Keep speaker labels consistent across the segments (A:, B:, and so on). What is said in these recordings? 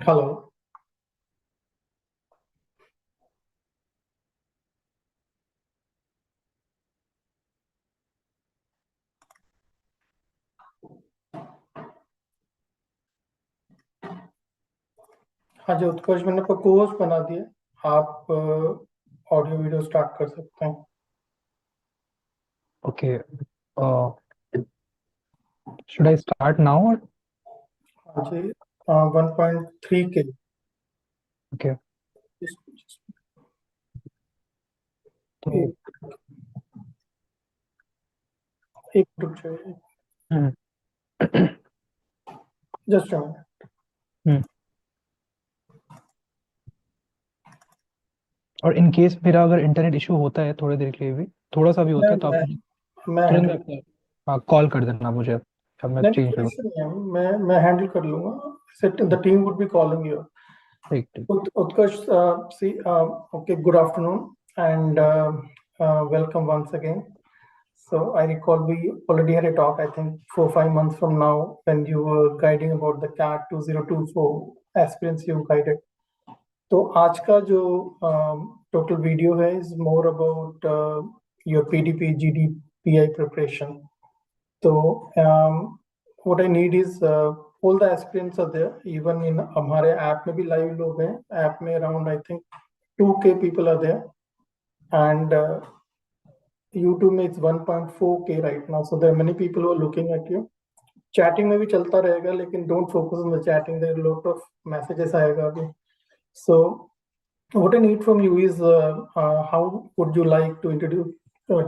A: Hello. हाँ जी उत्कर्ष, मैंने आपको कोर्स बना दिया। आप ऑडियो वीडियो स्टार्ट कर सकते हैं।
B: Okay. Uh, should I start now or?
A: हाँ जी 1.3 के।
B: Okay. तो
A: एक रुक जाइए,
B: हम्म,
A: जस्ट अ मिनट।
B: हम्म। और इन केस मेरा अगर इंटरनेट इशू होता है थोड़ी देर के लिए भी, थोड़ा सा भी होता है, तो आप मुझे
A: मैं
B: तुरंत
A: हैंडल
B: कॉल कर देना मुझे, अब मैं
A: नहीं
B: चेंज
A: कोई
B: करूँ।
A: इशू नहीं है, मैं हैंडल कर लूंगा। The team would be calling you.
B: ठीक ठीक।
A: Utkarsh, okay, good afternoon and welcome once again. So I recall we already had a talk, I think 4 or 5 months from now, when you were guiding about the CAT 2024 aspirants you guided. तो आज का जो total video है is more about your PDP GDPI preparation. तो what I need is all the aspirants are there. Even in हमारे app में भी live लोग हैं. ऐप में around I think 2K people are there, and YouTube में it's 1.4K right now. So there are many people who are looking at you. Chatting में भी चलता रहेगा, लेकिन don't focus on the chatting. There are a lot of messages आएगा अभी. So what I need from you is how would you like to introduce,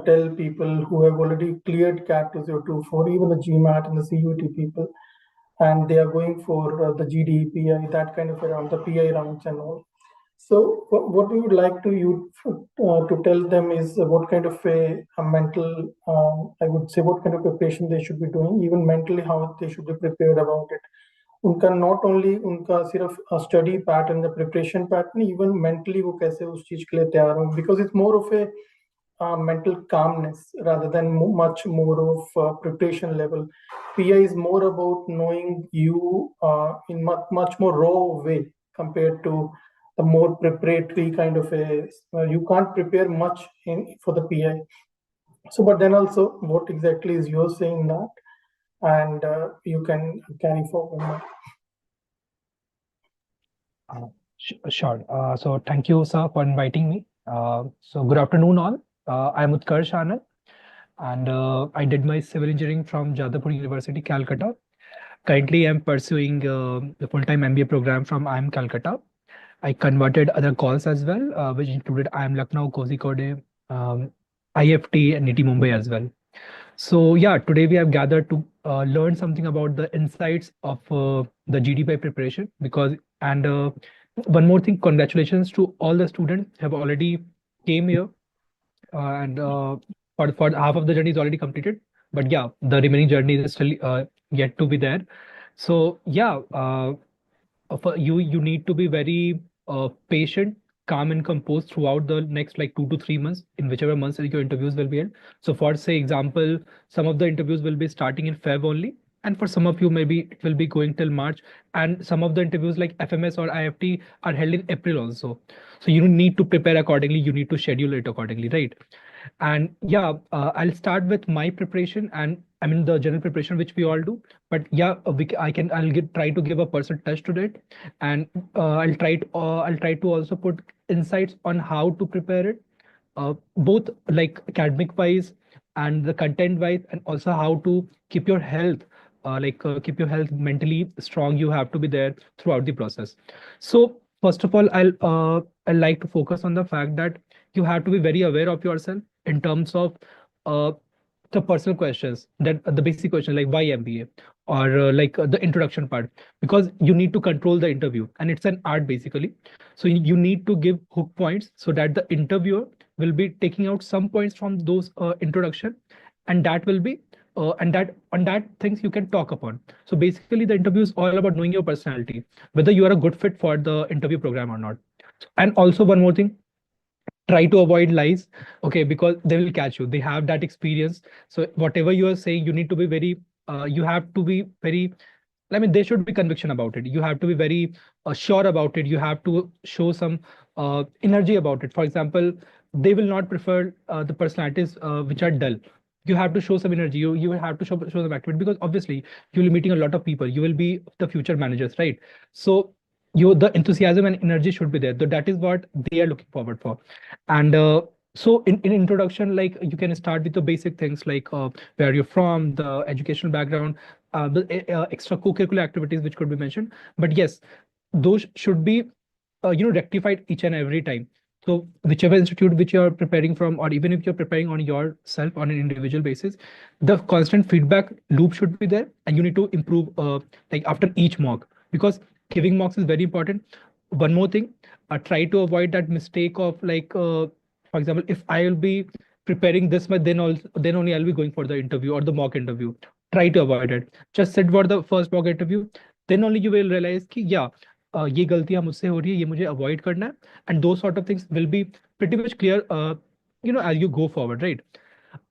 A: tell people who have already cleared CAT 2024, even the GMAT and the CUET people, and they are going for the GDPI, that kind of around the PI rounds and all. So what we would like to tell them is what kind of a mental, I would say, what kind of preparation they should be doing, even mentally, how they should be prepared about it. उनका not only उनका सिर्फ study pattern या preparation pattern, even mentally वो कैसे उस चीज के लिए तैयार हो, because it's more of A mental calmness rather than much more of preparation level. PI is more about knowing you in much more raw way compared to the more preparatory kind of a, you can't prepare much for the PI. So but then also what exactly is you're saying that, and you can carry forward.
B: Sure. So thank you, sir, for inviting me. So good afternoon, all. I'm Utkarsh Anand, and I did my civil engineering from Jadavpur University, Calcutta. Currently, I'm pursuing the full-time MBA program from IIM Calcutta. I converted other calls as well, which included IIM Lucknow, Kozhikode, IFT, and NITI Mumbai as well. So yeah, today we have gathered to learn something about the insights of the GDPI preparation, because and one more thing, congratulations to all the students have already came here, and for half of the journey is already completed, but yeah, the remaining journey is still yet to be there. So yeah, for you need to be very patient, calm and composed throughout the next like 2 to 3 months, in whichever months that your interviews will be held. So for say example, some of the interviews will be starting in Feb only, and for some of you maybe it will be going till March, and some of the interviews like FMS or IFT are held in April also. So you need to prepare accordingly, you need to schedule it accordingly, right? And yeah, I'll start with my preparation, and I mean the general preparation which we all do. But yeah, try to give a personal touch to it, and I'll try to also put insights on how to prepare it, both like academic wise and the content wise, and also how to keep your health. Keep your health mentally strong. You have to be there throughout the process. So first of all, I like to focus on the fact that you have to be very aware of yourself in terms of uh, the personal questions, that the basic question like why MBA, or the introduction part, because you need to control the interview, and it's an art basically. So you need to give hook points so that the interviewer will be taking out some points from those introduction, and that will be and that on that things you can talk upon. So basically the interview is all about knowing your personality, whether you are a good fit for the interview program or not. And also one more thing, try to avoid lies, okay, because they will catch you, they have that experience. So whatever you are saying, you need to be very you have to be very I mean, there should be conviction about it. You have to be very sure about it. You have to show some energy about it. For example, they will not prefer the personalities which are dull. You have to show some energy. You will have to show some activity, because obviously you will be meeting a lot of people. You will be the future managers, right? So the enthusiasm and energy should be there. So that is what they are looking forward for. And so in introduction, like you can start with the basic things like where you're from, the educational background, the extra co-curricular activities which could be mentioned. But yes, those should be rectified each and every time. So whichever institute which you're preparing from, or even if you're preparing on yourself on an individual basis, the constant feedback loop should be there, and you need to improve like after each mock, because giving mocks is very important. One more thing, try to avoid that mistake of like for example, if I will be preparing this much, then only I'll be going for the interview or the mock interview. Try to avoid it. Just sit for the first mock interview, then only you will realize कि yeah, ये गलतियां मुझसे हो रही है, ये मुझे avoid करना है, and those sort of things will be pretty much clear, as you go forward, right?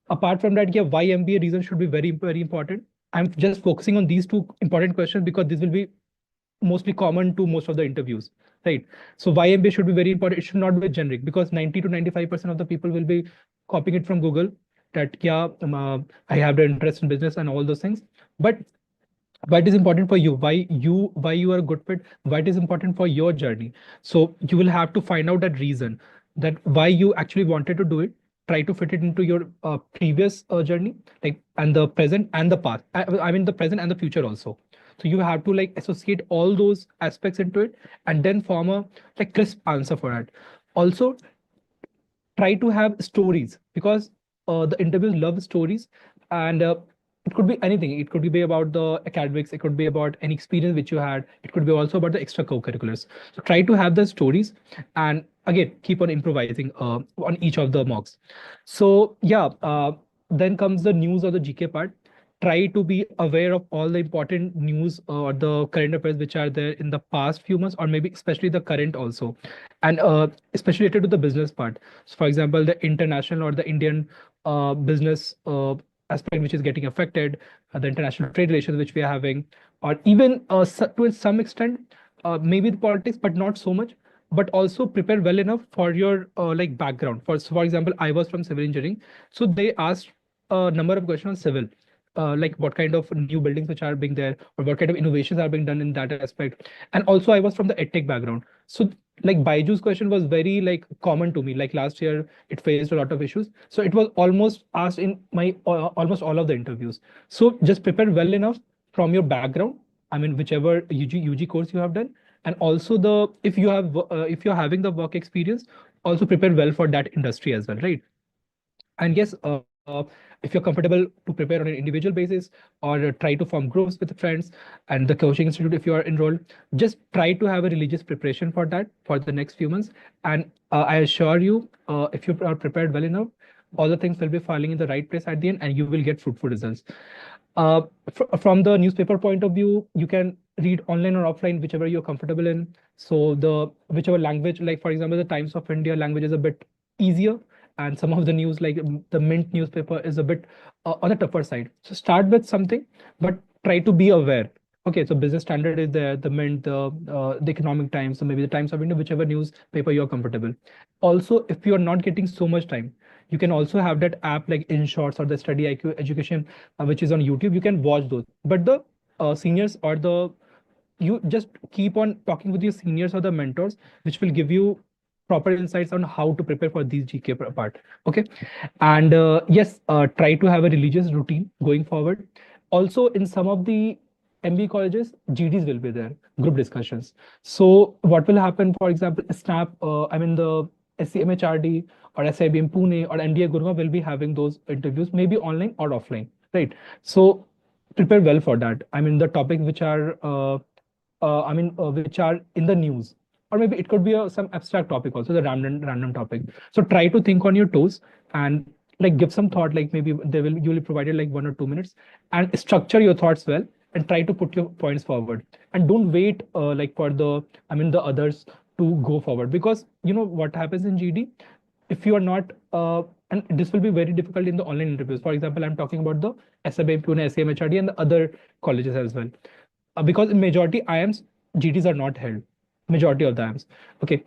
B: Apart from that, yeah, why MBA reason should be very, very important. I'm just focusing on these two important questions because this will be mostly common to most of the interviews, right? So why MBA should be very important. It should not be generic, because 90 to 95% of the people will be copying it from Google, that yeah, I have the interest in business and all those things. But why it is important for you, why you are a good fit, why it is important for your journey. So you will have to find out that reason, that why you actually wanted to do it. Try to fit it into your previous journey, like, and the present and the past. I mean the present and the future also. So you have to like associate all those aspects into it, and then form a like crisp answer for it. Also, try to have stories, because the interviews love stories. And it could be anything. It could be about the academics, it could be about any experience which you had, it could be also about the extra co-curriculars. So try to have the stories, and again keep on improvising on each of the mocks. So yeah, then comes the news or the GK part. Try to be aware of all the important news or the current affairs which are there in the past few months, or maybe especially the current also, and especially related to the business part. So for example, the international or the Indian business aspect which is getting affected, the international trade relations which we are having, or even to some extent, maybe the politics, but not so much. But also prepare well enough for your like background. For example, I was from civil engineering, so they asked a number of questions on civil. Like what kind of new buildings which are being there, or what kind of innovations are being done in that aspect. And also I was from the edtech background, so like Baiju's question was very like common to me. Like last year, it faced a lot of issues, so it was almost asked in my almost all of the interviews. So just prepare well enough from your background. I mean, whichever UG course you have done, and also the if you're having the work experience, also prepare well for that industry as well, right? And yes, if you're comfortable to prepare on an individual basis, or try to form groups with friends, and the coaching institute if you are enrolled, just try to have a religious preparation for that for the next few months. And I assure you, if you are prepared well enough, all the things will be falling in the right place at the end, and you will get fruitful results. uh, from the newspaper point of view, you can read online or offline, whichever you're comfortable in. So the whichever language, like for example, the Times of India language is a bit easier, and some of the news, like the Mint newspaper, is a bit on the tougher side. So start with something, but try to be aware. Okay, so Business Standard is there, the Mint, the Economic Times, so maybe the Times of India, whichever newspaper you're comfortable. Also, if you're not getting so much time, you can also have that app like In Shorts or the Study IQ Education, which is on YouTube. You can watch those. But the seniors or the you just keep on talking with your seniors or the mentors, which will give you proper insights on how to prepare for these GK part. Okay, and yes, try to have a religious routine going forward. Also, in some of the MBA colleges, GDs will be there, group discussions. So what will happen, for example, SNAP, I mean the SCMHRD or SIBM Pune or NDA Gurgaon will be having those interviews, maybe online or offline, right? So prepare well for that. I mean the topics which are which are in the news, or maybe it could be some abstract topic also, the random topic. So try to think on your toes, and like give some thought, like maybe you will be provided like 1 or 2 minutes, and structure your thoughts well, and try to put your points forward, and don't wait like for the the others to go forward. Because you know what happens in GD, if you are not and this will be very difficult in the online interviews. For example, I'm talking about the SIBM Pune, SAMHRD, and the other colleges as well. because in majority IIMs, GTs are not held, majority of the IIMs. Okay.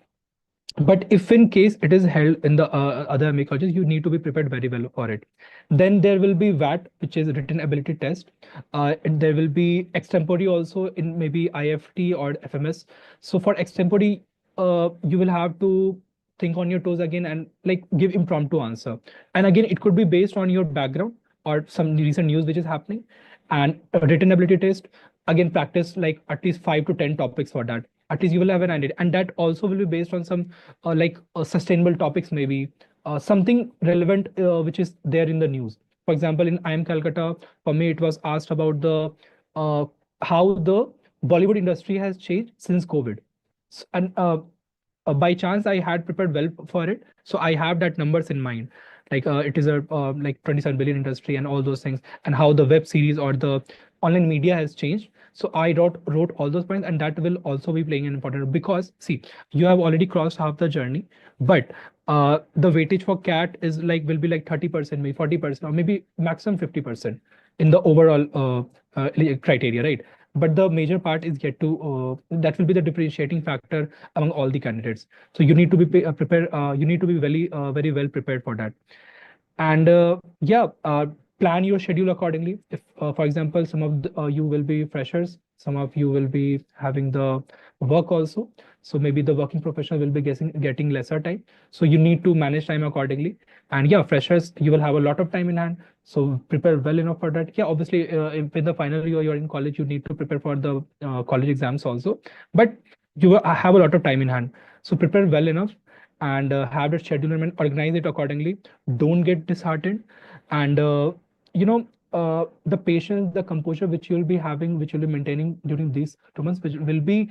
B: But if in case it is held in the other MA colleges, you need to be prepared very well for it. Then there will be VAT, which is written ability test. And there will be extempore also in maybe IFT or FMS. So for extempore, you will have to think on your toes again and like give impromptu answer. And again, it could be based on your background or some recent news which is happening. And a written ability test, again, practice like at least 5 to 10 topics for that. At least you will have an idea, and that also will be based on some sustainable topics, maybe something relevant which is there in the news. For example, in IIM Calcutta, for me, it was asked about the uh, how the Bollywood industry has changed since COVID. And by chance, I had prepared well for it, so I have that numbers in mind. Like it is a like 27 billion industry and all those things, and how the web series or the online media has changed. So I wrote all those points, and that will also be playing an important role, because see, you have already crossed half the journey, but the weightage for CAT is like will be like 30%, maybe 40%, or maybe maximum 50% in the overall criteria, right? But the major part is yet to that will be the differentiating factor among all the candidates. So you need to be prepared. You need to be very well prepared for that. And yeah, plan your schedule accordingly. If for example, some of you will be freshers, some of you will be having the work also, so maybe the working professional will be getting lesser time, so you need to manage time accordingly. And yeah, freshers, you will have a lot of time in hand, so prepare well enough for that. Yeah, obviously if in the final year you're in college, you need to prepare for the college exams also, but you have a lot of time in hand, so prepare well enough and have that schedule and organize it accordingly. Don't get disheartened. And the patience, the composure which you'll be having, which you'll be maintaining during these 2 months, which will be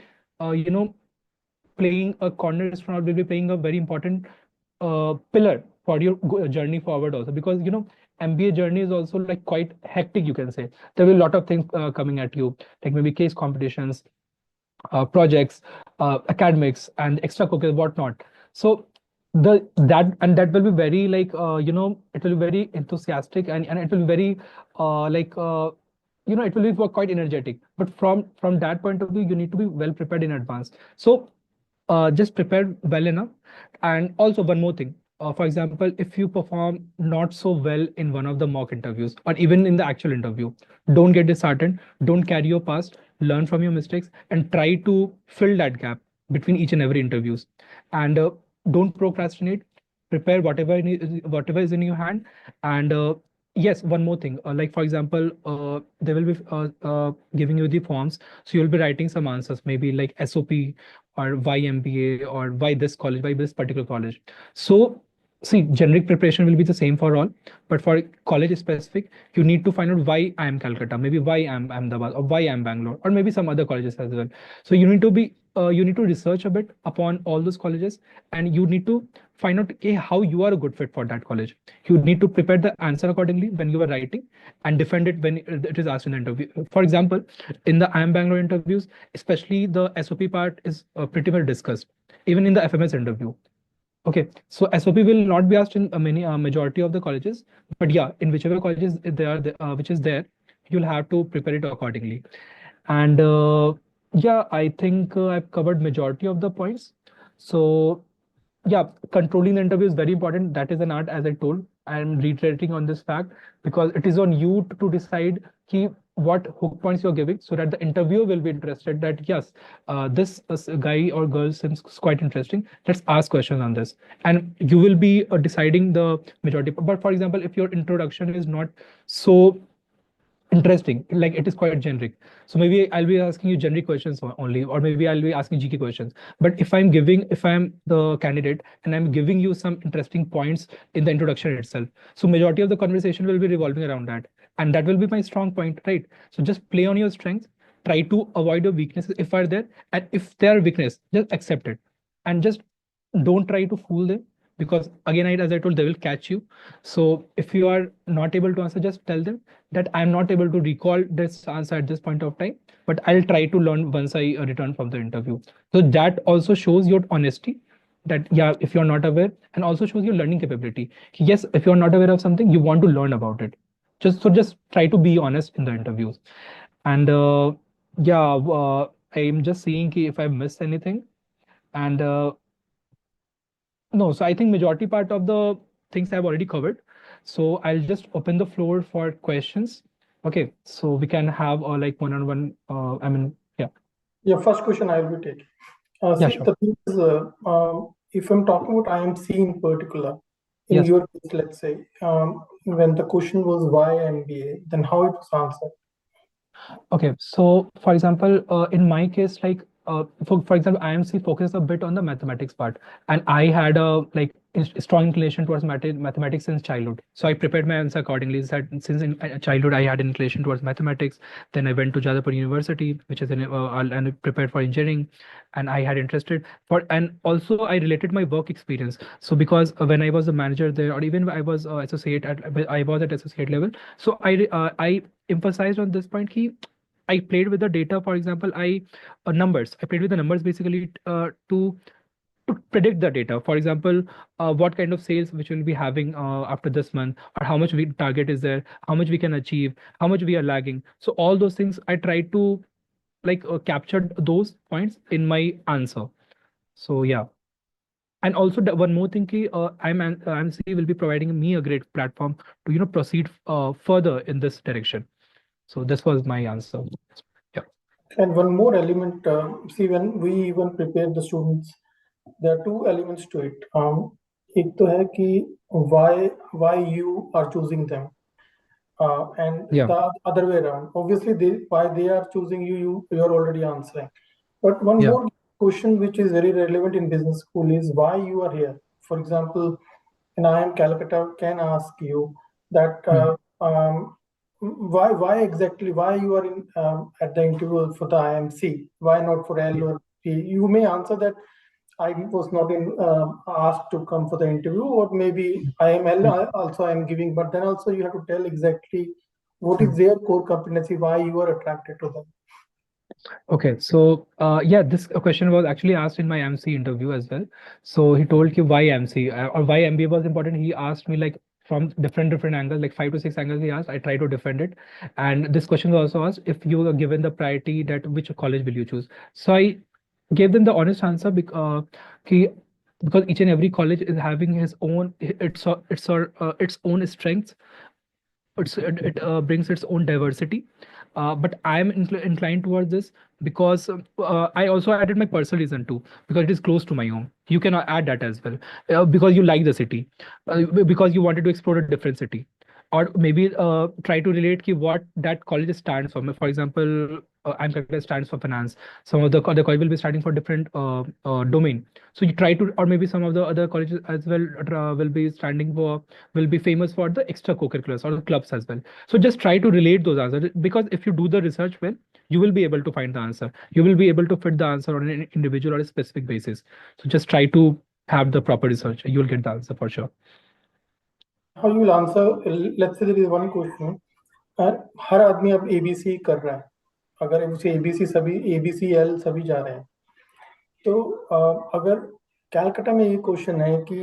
B: playing a cornerstone, or will be playing a very important pillar for your journey forward also, because MBA journey is also like quite hectic, you can say. There will be a lot of things coming at you, like maybe case competitions, projects, academics, and extracurricular, whatnot. So that will be very like it will be very enthusiastic, and it will be very it will be quite energetic. But from that point of view, you need to be well prepared in advance. So just prepare well enough. And also one more thing, for example, if you perform not so well in one of the mock interviews or even in the actual interview, don't get disheartened. Don't carry your past, learn from your mistakes, and try to fill that gap between each and every interviews. And don't procrastinate. Prepare whatever is in your hand. And yes, one more thing, like for example, they will be giving you the forms, so you'll be writing some answers, maybe like SOP, or why MBA, or why this college, why this particular college. So see, generic preparation will be the same for all, but for college specific, you need to find out why I am Calcutta, maybe why I'm Ahmedabad, or why I'm Bangalore, or maybe some other colleges as well. So you need to research a bit upon all those colleges, and you need to find out, okay, how you are a good fit for that college. You need to prepare the answer accordingly when you are writing, and defend it when it is asked in the interview. For example, in the I am Bangalore interviews, especially the SOP part is pretty well discussed, even in the FMS interview. Okay, so SOP will not be asked in many majority of the colleges, but yeah, in whichever colleges they are, which is there, you'll have to prepare it accordingly. And yeah, I think I've covered majority of the points. So yeah, controlling the interview is very important. That is an art, as I told. I'm reiterating on this fact, because it is on you to decide what hook points you're giving, so that the interviewer will be interested that yes, this guy or girl seems quite interesting. Let's ask questions on this, and you will be deciding the majority. But for example, if your introduction is not so interesting, like it is quite generic, so maybe I'll be asking you generic questions only, or maybe I'll be asking GK questions. But if I'm the candidate and I'm giving you some interesting points in the introduction itself, so majority of the conversation will be revolving around that, and that will be my strong point, right? So just play on your strengths, try to avoid your weaknesses if are there, and if they are weakness, just accept it, and just don't try to fool them, because again, as I told, they will catch you. So if you are not able to answer, just tell them that I'm not able to recall this answer at this point of time, but I'll try to learn once I return from the interview. So that also shows your honesty, that yeah, if you're not aware, and also shows your learning capability. Yes, if you're not aware of something, you want to learn about it. Just try to be honest in the interviews. And Yeah, I'm just seeing if I missed anything. And no, so I think majority part of the things I've already covered. So I'll just open the floor for questions. Okay, so we can have like one-on-one. I mean, yeah,
A: Yeah, first question I will be taking.
B: yeah,
A: See,
B: sure.
A: the thing is, if I'm talking about IMC in particular, in
B: Yes.
A: your case, let's say, when the question was why MBA, then how it was answered?
B: Okay, so for example, in my case, like for example, IMC focuses a bit on the mathematics part, and I had a like strong inclination towards mathematics since childhood. So I prepared my answer accordingly. Since in childhood I had an inclination towards mathematics, then I went to Jadavpur University, which is and I prepared for engineering, and I had interested for, and also I related my work experience. So because when I was a manager there, or even I was associate at I was at associate level, so I emphasized on this point. Key I played with the data, for example, numbers. I played with the numbers basically to predict the data. For example, what kind of sales which we'll be having after this month, or how much we target is there, how much we can achieve, how much we are lagging. So all those things I try to like capture those points in my answer. So yeah. And also one more thing, ki, IMC will be providing me a great platform to proceed further in this direction. So this was my answer. Yeah.
A: And one more element, see, when we even prepare the students, there are two elements to it. एक तो है कि why you are choosing them, and
B: Yeah.
A: the other way around. Obviously, why they are choosing you are already answering. But one
B: Yeah.
A: more question which is very relevant in business school is why you are here. For example, in IIM Calcutta can ask you that
B: Hmm.
A: why exactly why you are in at the interview for the IMC, why not for L
B: Yeah.
A: or P. You may answer that I was not in asked to come for the interview, or maybe IML
B: Hmm.
A: also I am giving, but then also you have to tell exactly what
B: Hmm.
A: is their core competency, why you are attracted to them.
B: Okay, so yeah, this question was actually asked in my MC interview as well. So he told you why MC or why MBA was important. He asked me like from different angles, like 5 to 6 angles. He asked. I try to defend it, and this question was also asked if you are given the priority that which college will you choose. So I gave them the honest answer because each and every college is having his own its own strengths. It brings its own diversity, but I am inclined towards this because I also added my personal reason too, because it is close to my home. You can add that as well, because you like the city, because you wanted to explore a different city, or maybe try to relate ki what that college stands for. For example, I'm Calcutta stands for finance. Some of the college will be starting for different domain. So you try to, or maybe some of the other colleges as well will be standing for, will be famous for the extracurriculars or the clubs as well. So just try to relate those answers, because if you do the research well, you will be able to find the answer. You will be able to fit the answer on an individual or a specific basis. So just try to have the proper research. You will get the answer for sure.
A: And how you will answer, let's say there is one question, हर आदमी अब ABC कर रहा है, अगर उसे ABC सभी ABC L सभी जा रहे हैं, तो अगर कैलकाटा में ये क्वेश्चन है कि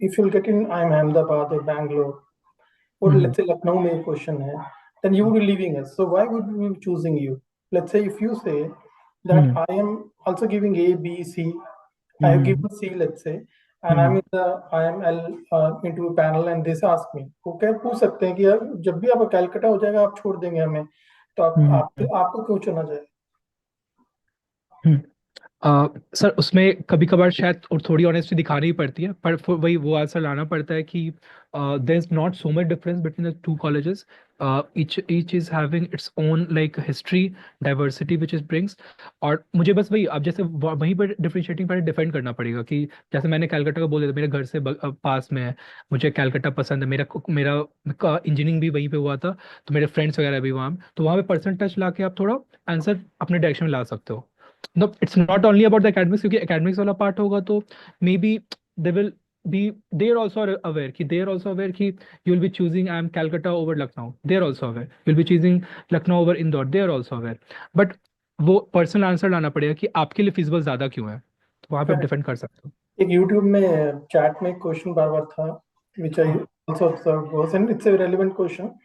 A: if you get in I am Ahmedabad और Bangalore, or
B: Mhm.
A: let's say Lucknow में एक question है, then you would be leaving us. So why would we be choosing you? Let's say if you say that
B: Mhm.
A: I am also giving A, B, C, I have
B: Mhm.
A: given C, let's say, and I'm
B: Mhm.
A: in the IML into a panel and this ask me, वो क्या पूछ सकते हैं कि यार जब भी आपका कैलकाटा हो जाएगा आप छोड़ देंगे हमें, तो
B: Mhm.
A: आपको क्यों चुना जाए?
B: Mhm. सर उसमें कभी कभार शायद और थोड़ी ऑनेस्टी दिखानी पड़ती है, पर वही वो आंसर लाना पड़ता है कि there is not so much difference between the two colleges. Each is having its own like history, diversity which is brings. और मुझे बस वही अब जैसे वहीं पर डिफरेंशिएटिंग पर डिफेंड करना पड़ेगा कि जैसे मैंने कैलकाटा का बोल दिया था, मेरे घर से पास में है, मुझे कैलकाटा पसंद है, मेरा मेरा इंजीनियरिंग भी वहीं पे हुआ था, तो मेरे फ्रेंड्स वगैरह भी वहाँ, तो वहाँ पे पर्सन टच ला के आप थोड़ा आंसर अपने डायरेक्शन में ला सकते हो. No, it's not only about the academics, क्योंकि academics वाला part होगा तो maybe they will be, they are also aware कि they are also aware कि you will be choosing I am Calcutta over Lucknow. They are also aware. You will be choosing Lucknow over Indore. They are also aware. But वो personal answer लाना पड़ेगा कि आपके लिए feasible ज़्यादा क्यों है, तो वहाँ पे आप defend कर सकते हो.
A: एक YouTube में चैट में क्वेश्चन बार बार था which I also observed was, and it's a relevant question.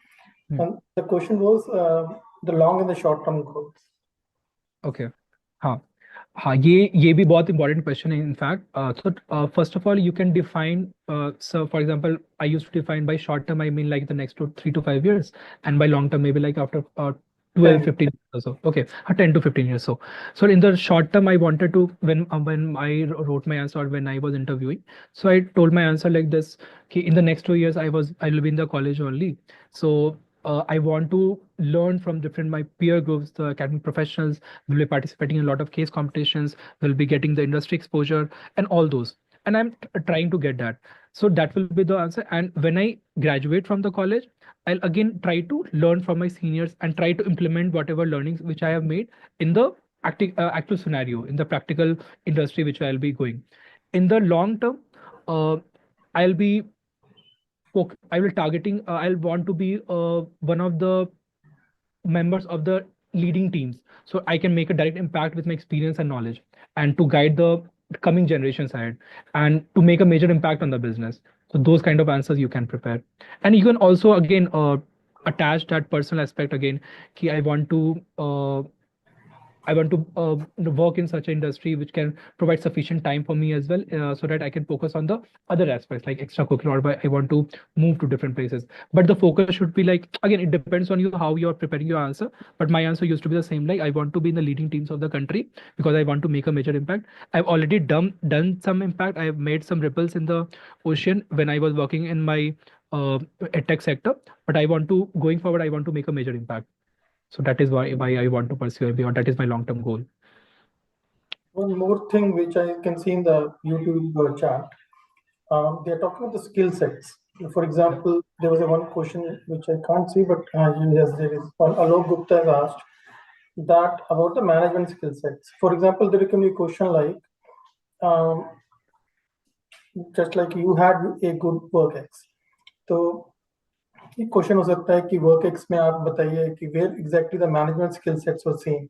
B: Hmm.
A: And the question was the long and the short term goals.
B: Okay. हाँ, हाँ, ये भी बहुत इंपॉर्टेंट क्वेश्चन है in fact. so first of all you can define, so for example I used to define by short term I mean like the next 3 to 5 years, and by long term maybe like after 12
A: 10.
B: 15 years or so. Okay, 10 to 15 years. So in the short term I wanted to, when I wrote my answer or when I was interviewing, so I told my answer like this: in the next 2 years I will be in the college only. So I want to learn from different my peer groups, the academic professionals, will be participating in a lot of case competitions, will be getting the industry exposure and all those. And I'm trying to get that. So that will be the answer. And when I graduate from the college, I'll again try to learn from my seniors and try to implement whatever learnings which I have made in the actual scenario, in the practical industry which I'll be going. In the long term, uh, I'll be I will targeting. I'll want to be one of the members of the leading teams, so I can make a direct impact with my experience and knowledge, and to guide the coming generations ahead, and to make a major impact on the business. So those kind of answers you can prepare, and you can also again attach that personal aspect again. Ki I want to work in such an industry which can provide sufficient time for me as well, so that I can focus on the other aspects like extracurricular, or I want to move to different places. But the focus should be like, again, it depends on you how you're preparing your answer. But my answer used to be the same, like I want to be in the leading teams of the country because I want to make a major impact. I've already done some impact. I have made some ripples in the ocean when I was working in my tech sector. But I want to, going forward, I want to make a major impact. So that is why I want to pursue MBA, or that is my long-term goal.
A: One more thing which I can see in the YouTube chat, they're talking about the skill sets. For example, there was a one question which I can't see, but yes, there is one. Alok Gupta has asked that about the management skill sets. For example, there can be a question like, um, just like you had a good work ex, तो एक question हो सकता है कि work ex में आप बताइए कि where exactly the management skill sets were same,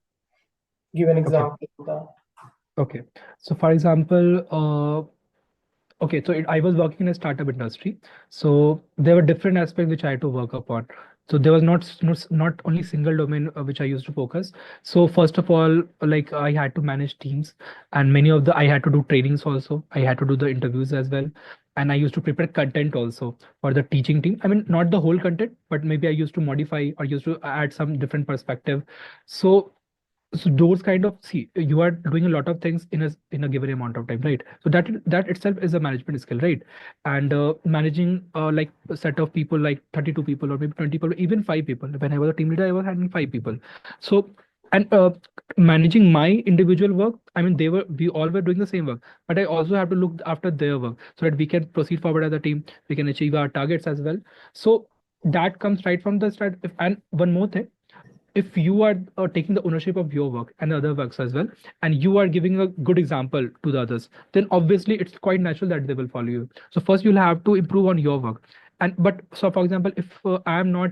A: give an
B: Okay.
A: Example of that.
B: Okay. So for example, okay, so I was working in a startup industry. So there were different aspects which I had to work upon. So there was not only single domain which I used to focus. So first of all, like I had to manage teams, and many of the I had to do trainings also. I had to do the interviews as well, and I used to prepare content also for the teaching team. I mean, not the whole content, but maybe I used to modify or used to add some different perspective. So those kind of, see, you are doing a lot of things in a given amount of time, right? So that itself is a management skill, right? And managing like a set of people like 32 people or maybe 20 people, even 5 people. When I was a team leader, I was handling 5 people. So, and managing my individual work, I mean, we all were doing the same work, but I also have to look after their work so that we can proceed forward as a team, we can achieve our targets as well. So that comes right from the start. And one more thing, if you are taking the ownership of your work and the other works as well, and you are giving a good example to the others, then obviously it's quite natural that they will follow you. So first you'll have to improve on your work. And but so for example, if I am not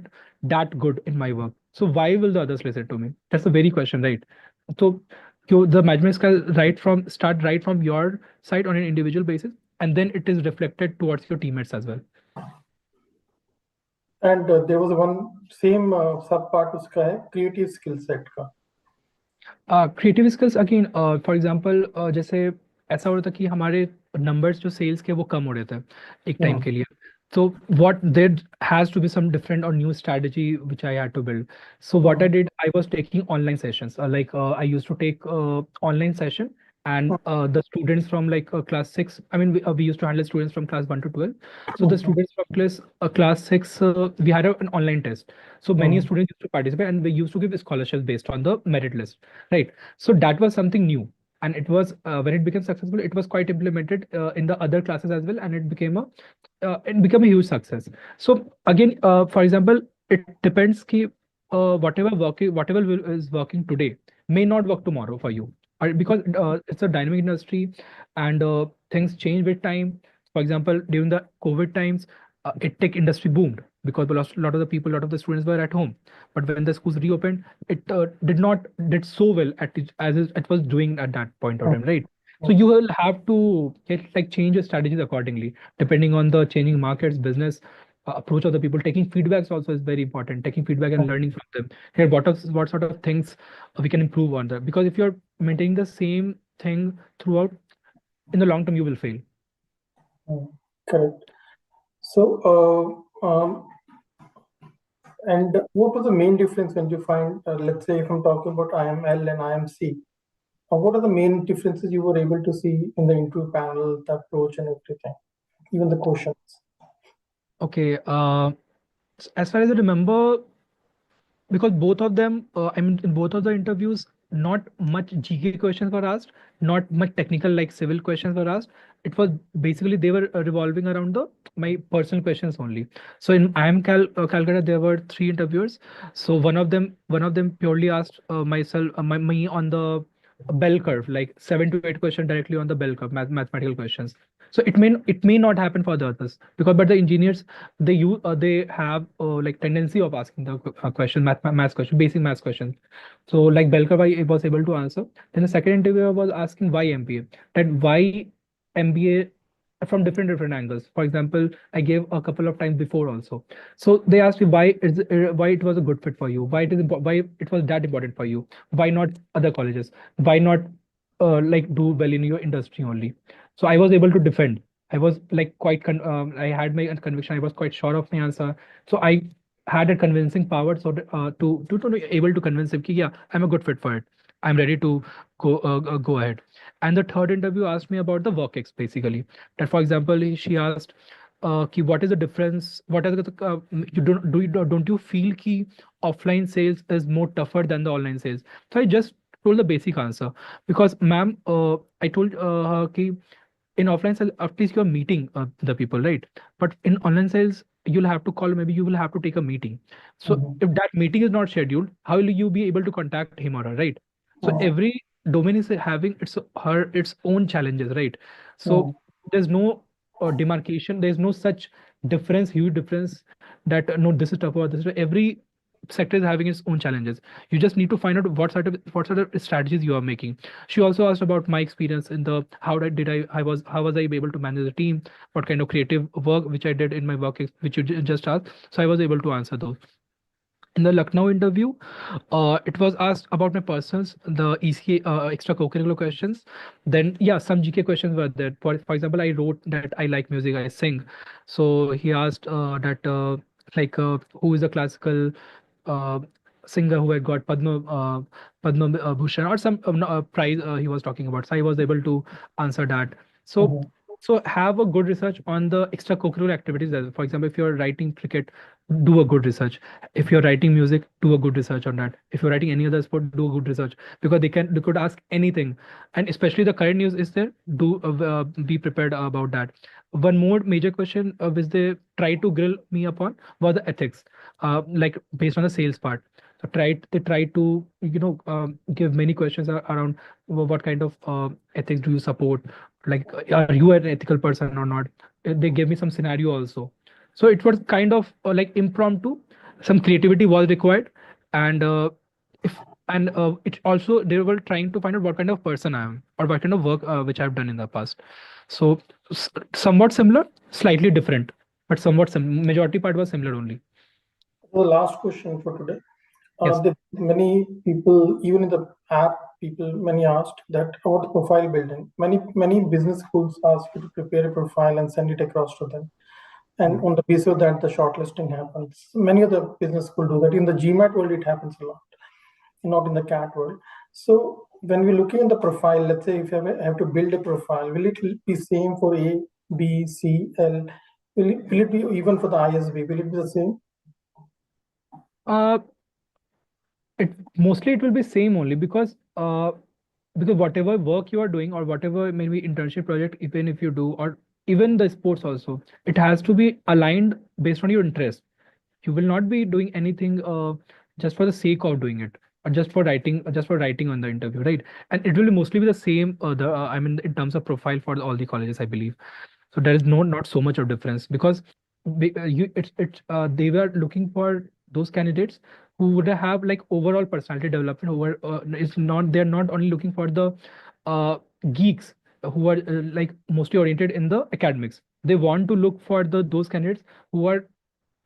B: that good in my work, so why will the others listen to me? That's a very question, right? So the management skill right from your side on an individual basis, and then it is reflected towards your teammates as well.
A: And there was one same sub part उसका है creative skill set का.
B: Creative skills again, for example, जैसे ऐसा हो रहा था कि हमारे नंबर्स जो सेल्स के वो कम हो रहे थे एक टाइम के लिए. So what there has to be some different or new strategy which I had to build. So what I did, I was taking online sessions. I used to take online session, and the students from like class 6. I mean, we used to handle students from class 1 to 12. So the students from class 6, we had an online test. So many students used to participate, and we used to give scholarships based on the merit list, right? So that was something new, and it was when it became successful, it was quite implemented in the other classes as well, and it became a huge success. So again, for example, it depends ki whatever is working today may not work tomorrow for you. Because it's a dynamic industry, and things change with time. For example, during the COVID times, tech industry boomed because a lot of the people, a lot of the students were at home. But when the schools reopened, it did so well as it was doing at that point of time, right? So you will have to change your strategies accordingly, depending on the changing markets, business. approach of the people. Taking feedbacks also is very important. Taking feedback and learning from them. Here, what sort of things we can improve on that. Because if you're maintaining the same thing throughout, in the long term, you will fail.
A: Correct. So, and what was the main difference when you find, let's say, if I'm talking about IML and IMC, what are the main differences you were able to see in the interview panel, the approach, and everything, even the questions?
B: Okay. As far as I remember, because both of them, I mean, in both of the interviews, not much GK questions were asked, not much technical like civil questions were asked. It was basically they were revolving around the my personal questions only. So in Calcutta, there were three interviewers. So one of them purely asked me on the bell curve, like 7 to 8 questions directly on the bell curve, mathematical questions. So it may not happen for the others, because but the engineers, they have like tendency of asking the question, math question, basic math questions. So like bell curve I was able to answer. Then the second interviewer was asking why MBA, that why MBA from different angles. For example, I gave a couple of times before also. So they asked me why it was a good fit for you, why it was that important for you, why not other colleges, why not like do well in your industry only. So I was able to defend. I was like I had my conviction. I was quite sure of my answer. So I had a convincing power. So to be able to convince him, ki, yeah, I'm a good fit for it. I'm ready to go ahead. And the third interview asked me about the work ex basically. That for example, she asked, ki, what is the difference? What is the don't you feel ki offline sales is more tougher than the online sales? So I just told the basic answer, because ma'am, I told her ki in offline sales, at least you're meeting the people, right? But in online sales, you'll have to call, maybe you will have to take a meeting. So if that meeting is not scheduled, how will you be able to contact him or her, right? So every domain is having its own challenges, right? So there's no demarcation, there's no such difference, huge difference, that no, this is tougher, this is every sector is having its own challenges. You just need to find out what sort of strategies you are making. She also asked about my experience in the how was I able to manage the team, what kind of creative work which I did in my which you just asked. So I was able to answer those. In the Lucknow interview, it was asked about my personals, the ECA extracurricular questions. Then yeah, some GK questions were there. For example, I wrote that I like music, I sing. So he asked that like who is a classical uh, singer who had got Padma Bhushan or some prize he was talking about. So I was able to answer that. So so have a good research on the extracurricular activities. For example, if you're writing cricket, do a good research. If you're writing music, do a good research on that. If you're writing any other sport, do a good research, because they could ask anything, and especially the current news is there. Do be prepared about that. One more major question which they tried to grill me upon was the ethics, like based on the sales part. So they tried to give many questions around what kind of ethics do you support, like are you an ethical person or not. They gave me some scenario also. So it was kind of like impromptu. Some creativity was required, and if and it also they were trying to find out what kind of person I am or what kind of work which I've done in the past. So somewhat similar, slightly different, but somewhat majority part was similar only.
A: The last question for today.
B: Yes.
A: Many people, even in the app, many asked that about profile building. Many business schools ask you to prepare a profile and send it across to them. And on the basis of that, the shortlisting happens. Many of the business schools do that. In the GMAT world, it happens a lot, not in the CAT world. So when we're looking at the profile, let's say if you have to build a profile, will it be same for A, B, C, L? Will it be even for the ISB? Will it be the same?
B: It will be same only, because whatever work you are doing, or whatever maybe internship project, even if you do, or even the sports also, it has to be aligned based on your interest. You will not be doing anything just for the sake of doing it, or just for writing on the interview, right? And it will mostly be the same, I mean, in terms of profile for all the colleges, I believe. So there is not so much of difference, because they were looking for those candidates who would have like overall personality development. Who are it's not they're not only looking for the uh, geeks who are like mostly oriented in the academics. They want to look for those candidates who are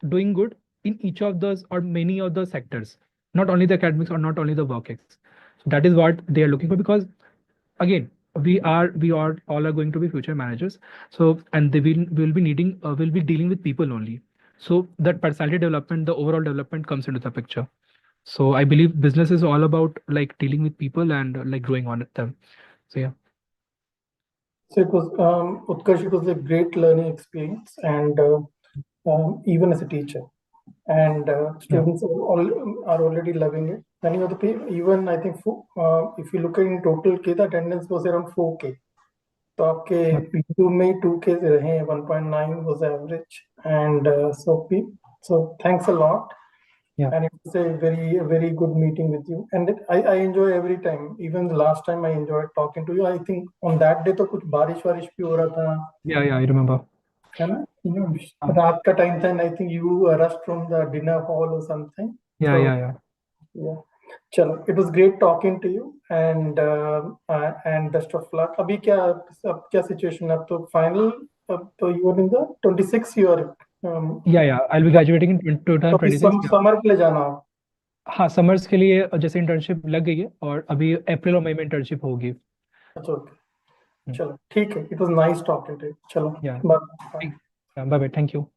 B: doing good in each of those or many of the sectors, not only the academics or not only the workx. So that is what they are looking for, because again, we all are going to be future managers. So, and they will be needing, will be dealing with people only. So that personality development, the overall development comes into the picture. So I believe business is all about like dealing with people and like growing on them. So yeah.
A: So it was, Utkarsh, it was a great learning experience, and even as a teacher, and students are already loving it. Many of the people, even I think, if you look at in total K, the attendance was around 4K. तो आपके P2 में 2K रहे हैं, 1.9 was average, and so thanks a lot.
B: Yeah.
A: And it was a very good meeting with you, and I enjoy every time. Even the last time I enjoyed talking to you. I think on that day तो कुछ बारिश भी हो रहा था.
B: Yeah, I remember.
A: है ना? रात का time था, and I think you rushed from the dinner hall or something.
B: Yeah.
A: चलो, it was great talking to you, and best of luck. अभी क्या situation है? अब तो final, अब तो you are in the 26 year.
B: Yeah, I'll be graduating in 2026.
A: Summer के लिए जाना हो.
B: हाँ, समर्स के लिए जैसे इंटर्नशिप लग गई है और अभी अप्रैल और मई में इंटर्नशिप होगी.
A: अच्छा, ओके, चलो ठीक है. It was nice talking to you. चलो,
B: Yeah.
A: Bye.
B: Bye bye. Thank you.